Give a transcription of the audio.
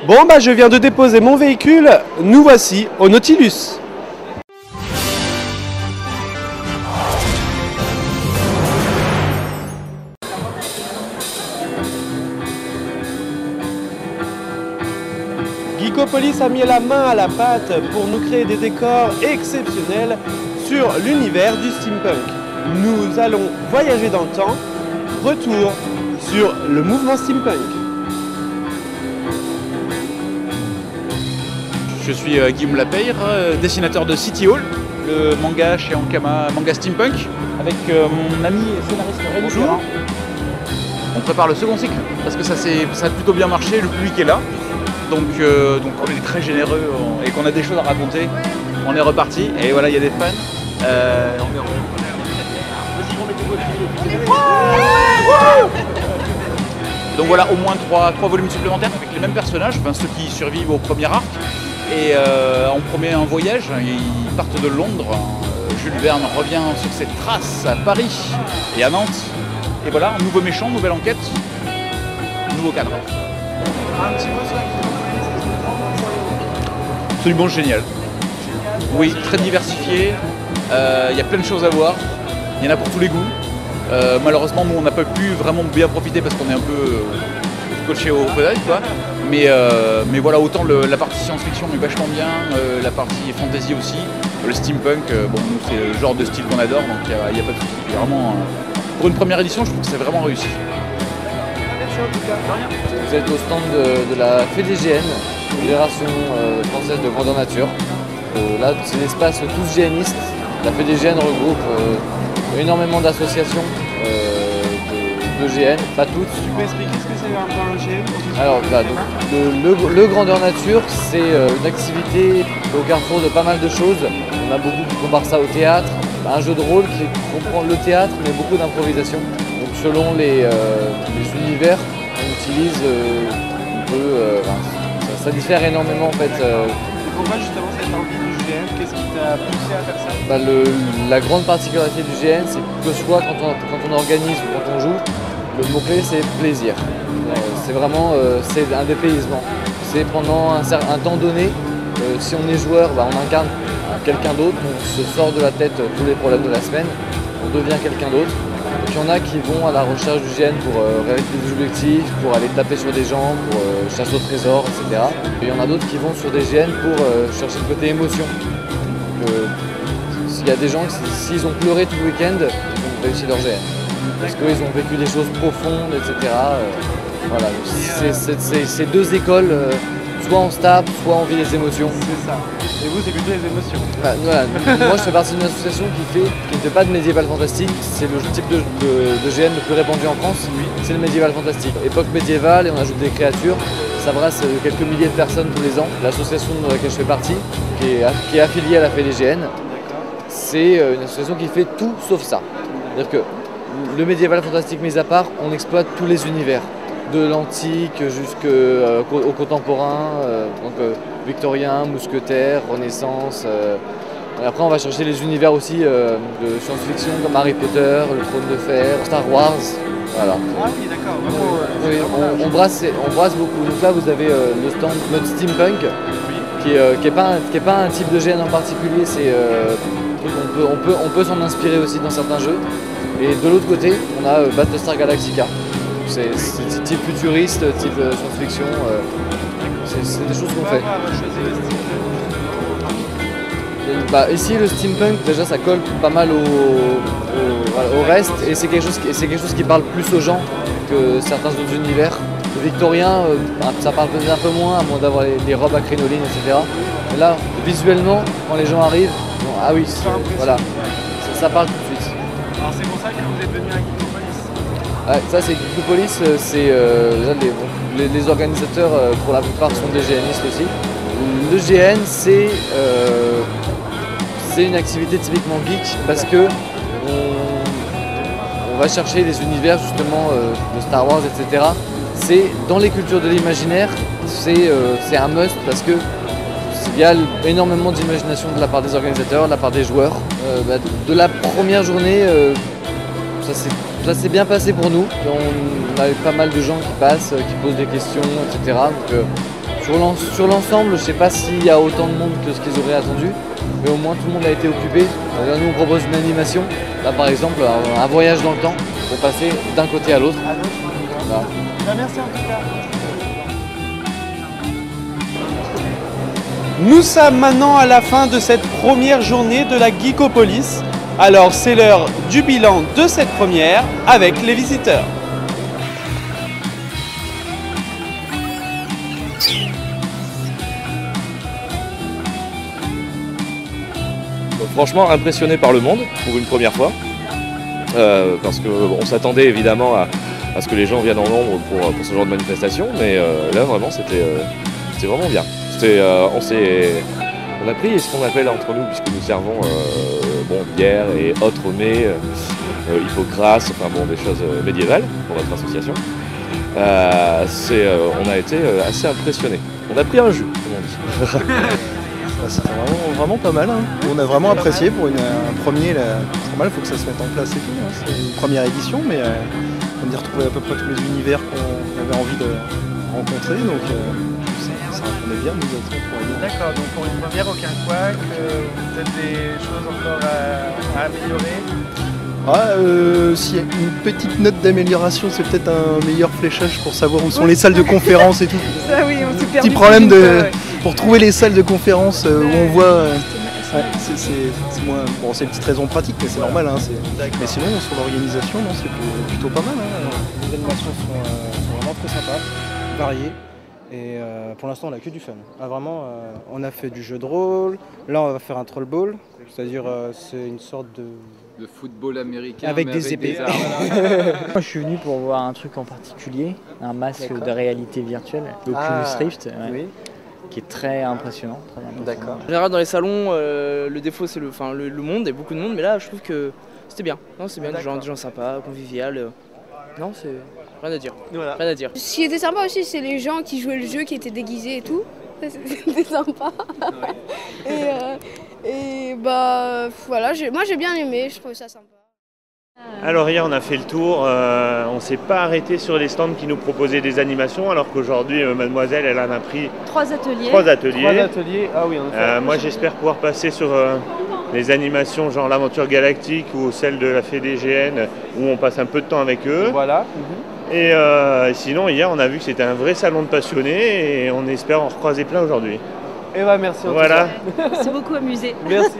Bon bah je viens de déposer mon véhicule, nous voici au Nautilus. Geekopolis a mis la main à la pâte pour nous créer des décors exceptionnels sur l'univers du steampunk. Nous allons voyager dans le temps, retour sur le mouvement steampunk. Je suis Guillaume Lapeyre, dessinateur de City Hall, le manga chez Ankama, manga steampunk, avec mon ami et scénariste Rémi Ferrand. On prépare le second cycle parce que ça a plutôt bien marché, le public est là. Donc on est très généreux et qu'on a des choses à raconter, on est reparti et voilà, il y a des fans. Donc voilà, au moins trois volumes supplémentaires avec les mêmes personnages, enfin, ceux qui survivent au premier arc. Et on promet un voyage, ils partent de Londres, Jules Verne revient sur ses traces à Paris et à Nantes. Et voilà, un nouveau méchant, nouvelle enquête, nouveau cadre. Absolument génial. Oui, très diversifié, il y a plein de choses à voir, il y en a pour tous les goûts. Malheureusement, nous on n'a pas pu vraiment bien profiter parce qu'on est un peu coaché au fenêtre, quoi. Mais voilà, autant la partie science-fiction est vachement bien, la partie fantasy aussi, le steampunk, bon, nous c'est le genre de style qu'on adore, donc il n'y a pas de souci. Vraiment, pour une première édition, je trouve que c'est vraiment réussi. Vous êtes au stand de la FEDGN, Fédération française de grandeur nature. Là, c'est l'espace tous GNistes. La FEDGN regroupe énormément d'associations de GN, pas toutes. Tu peux expliquer ce que c'est un GN? Alors, le grandeur nature, c'est une activité au carrefour de pas mal de choses. On a beaucoup qui comparent ça au théâtre, un jeu de rôle qui comprend le théâtre, mais beaucoup d'improvisation. Donc, selon les univers, on utilise ça diffère énormément en fait. Pourquoi justement cette envie du GN? Qu'est-ce qui t'a poussé à faire ça? La grande particularité du GN, c'est que soit quand on organise ou quand on joue, le mot-clé c'est plaisir. C'est vraiment c'est un dépaysement. C'est pendant un temps donné, si on est joueur, on incarne quelqu'un d'autre, on se sort de la tête tous les problèmes de la semaine, on devient quelqu'un d'autre. Il y en a qui vont à la recherche du GN pour réaliser des objectifs, pour aller taper sur des gens, pour chasser au trésor, etc. Et il y en a d'autres qui vont sur des GN pour chercher le côté émotion. Il y a des gens qui, s'ils ont pleuré tout le week-end, ils ont réussi leur GN. Parce qu'ils ont vécu des choses profondes, etc. Voilà. C'est deux écoles, soit on se tape, soit on vit les émotions. C'est ça. Et vous, c'est plutôt les émotions. Voilà. Moi, je fais partie d'une association qui ne fait pas de médiéval fantastique. C'est le type de GN le plus répandu en France. Oui. C'est le médiéval fantastique. Époque médiévale, et on ajoute des créatures. Ça brasse quelques milliers de personnes tous les ans. L'association de laquelle je fais partie, qui est affiliée à la FEDGN, c'est une association qui fait tout sauf ça. C'est-à-dire que le médiéval fantastique mis à part, on exploite tous les univers. De l'antique jusqu'au contemporain, victorien, mousquetaire, renaissance. Et après on va chercher les univers aussi de science-fiction comme Harry Potter, le Trône de Fer, Star Wars. Voilà. Ah oui, d'accord. Oui, on brasse beaucoup. Donc là vous avez le stand mode steampunk, qui est pas un type de GN en particulier, on peut s'en inspirer aussi dans certains jeux. Et de l'autre côté, on a Battlestar Galactica. C'est type futuriste, type science-fiction, c'est des choses qu'on fait. Ici le steampunk, déjà ça colle pas mal au reste et c'est quelque chose qui parle plus aux gens que certains autres univers. Le victorien, ça parle peut-être un peu moins, à moins d'avoir des robes à crinoline, etc. Mais là, visuellement, quand les gens arrivent, ah oui, voilà, ça parle tout de suite. Alors c'est pour ça que vous êtes venu à Geekopolis. Ouais, ça c'est Geekopolis, les organisateurs pour la plupart sont des GNistes aussi. Le GN c'est une activité typiquement geek parce que on va chercher des univers justement de Star Wars, etc. C'est dans les cultures de l'imaginaire, c'est un must parce que il y a énormément d'imagination de la part des organisateurs, de la part des joueurs. De la première journée, ça s'est bien passé pour nous. On a eu pas mal de gens qui passent, qui posent des questions, etc. Donc, Sur l'ensemble, je sais pas s'il y a autant de monde que ce qu'ils auraient attendu, mais au moins tout le monde a été occupé. Là, nous on propose une animation, là par exemple un voyage dans le temps pour passer d'un côté à l'autre. Voilà. Merci en tout cas. Nous sommes maintenant à la fin de cette première journée de la Geekopolis. Alors c'est l'heure du bilan de cette première avec les visiteurs. Franchement impressionné par le monde pour une première fois, parce qu'on s'attendait évidemment à ce que les gens viennent en nombre pour ce genre de manifestation, mais là vraiment c'était vraiment bien. On a pris ce qu'on appelle entre nous, puisque nous servons bière et autres mets, hippocras, enfin bon, des choses médiévales pour notre association. On a été assez impressionnés. On a pris un jus, comme on dit. C'était vraiment pas mal, hein. On a vraiment apprécié pour un premier, c'est normal, il faut que ça se mette en place et tout, hein. C'est une première édition, mais on a retrouvé à peu près tous les univers qu'on avait envie de rencontrer, donc ça répondait bien, nous autres. D'accord, donc pour une première, aucun couac, peut-être des choses encore à améliorer. S'il y a une petite note d'amélioration, c'est peut-être un meilleur fléchage pour savoir où sont les salles de conférence et tout. Ça oui, on s'est perdu. Petit problème pour trouver les salles de conférence où on voit. C'est moins. Bon, c'est une petite raison pratique, mais c'est normal. Hein, mais sinon, sur l'organisation, non, c'est plutôt pas mal. Hein. Les animations sont vraiment très sympas, variées. Et pour l'instant, on a que du fun. Vraiment, on a fait du jeu de rôle. Là, on va faire un troll ball, c'est-à-dire c'est une sorte de football américain avec des épées. Moi, je suis venu pour voir un truc en particulier, un masque de réalité virtuelle, l'Oculus Rift, oui. Qui est très impressionnant. D'accord. En général, dans les salons, le défaut c'est le monde, il y a beaucoup de monde, mais là, je trouve que c'était bien. Non, c'est bien, des gens sympas, convivial. Non, c'est rien à dire. Voilà. Rien à dire. Ce qui était sympa aussi, c'est les gens qui jouaient le jeu, qui étaient déguisés et tout. C'était sympa. Et bah voilà, moi j'ai bien aimé, je trouvais ça sympa. Alors hier on a fait le tour, on ne s'est pas arrêté sur les stands qui nous proposaient des animations, alors qu'aujourd'hui mademoiselle elle en a pris 3 ateliers. 3 ateliers. 3 ateliers, ah oui en effet. Moi j'espère pouvoir passer sur les animations genre l'aventure galactique ou celle de la FEDGN où on passe un peu de temps avec eux. Voilà. Et sinon hier on a vu que c'était un vrai salon de passionnés et on espère en recroiser plein aujourd'hui. Et bah merci en tout voilà. C'est beaucoup amusé. Merci.